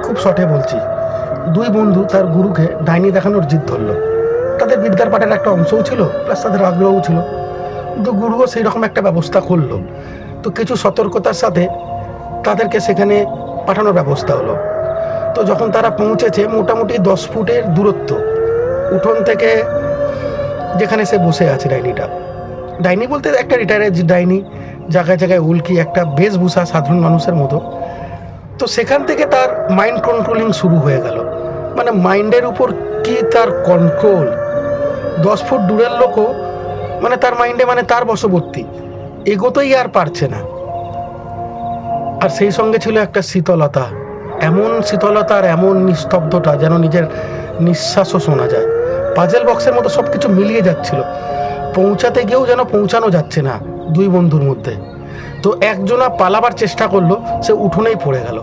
খুব শর্টে বলছি। দুই বন্ধু তার গুরুকে ডাইনি দেখানোর জিদ ধরল। তাদের বিদ্যার পাঠের একটা অংশও ছিল, প্লাস তাদের আগ্রহও ছিল। কিন্তু গুরুও সেই রকম একটা ব্যবস্থা করলো। তো কিছু সতর্কতার সাথে তাদেরকে সেখানে পাঠানোর ব্যবস্থা হলো। তো যখন তারা পৌঁছেছে, মোটামুটি 10 ফুটের দূরত্ব উঠোন থেকে, যেখানে সে বসে আছে ডাইনিটা। ডাইনি বলতে একটা রিটায়ার্ড ডাইনি, জায়গায় জায়গায় উল্কি, একটা বেশভূষা সাধারণ মানুষের মতো। তো সেখান থেকে তার মাইন্ড কন্ট্রোলিং শুরু হয়ে গেল। মানে মাইন্ডের উপর কি তার কন্ট্রোল! 10 ফুট দূরের লোকও মানে তার মাইন্ডে, মানে তার বশবর্তী, এগোতেই আর পারছে না। আর সেই সঙ্গে ছিল একটা শীতলতা, এমন শীতলতা আর এমন নিস্তব্ধতা, যেন নিজের নিঃশ্বাসও শোনা যায়। পাজেল বক্সের মতো সব কিছু মিলিয়ে যাচ্ছিল। পৌঁছাতে গিয়েও যেন পৌঁছানো যাচ্ছে না দুই বন্ধুর মধ্যে। তো একজনা পালাবার চেষ্টা করলো, সে উঠোনেই পড়ে গেল।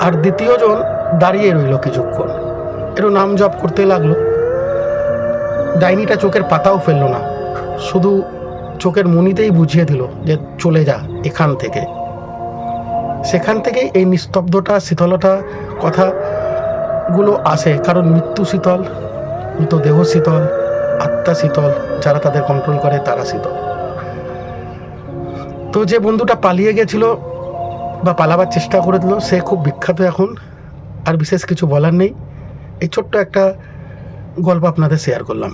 আর দ্বিতীয়জন দাঁড়িয়ে রইল কিছুক্ষণ, একটু নাম জপ করতে লাগলো। ডাইনিটা চোখের পাতাও ফেললো না, শুধু চোখের মনিতেই বুঝিয়ে দিল যে চলে যা এখান থেকে। সেখান থেকেই এই নিস্তব্ধতা, শীতলতা কথাগুলো আসে, কারণ মৃত্যু শীতল, মৃতদেহ শীতল, আত্মা শীতল, যারা তাদের কন্ট্রোল করে তারা শীতল। তো যে বন্ধুটা পালিয়ে গেছিল বা পালাবার চেষ্টা করে দিল, সে খুব বিখ্যাত এখন। আর বিশেষ কিছু বলার নেই, এই ছোট্ট একটা গল্প আপনাদের শেয়ার করলাম।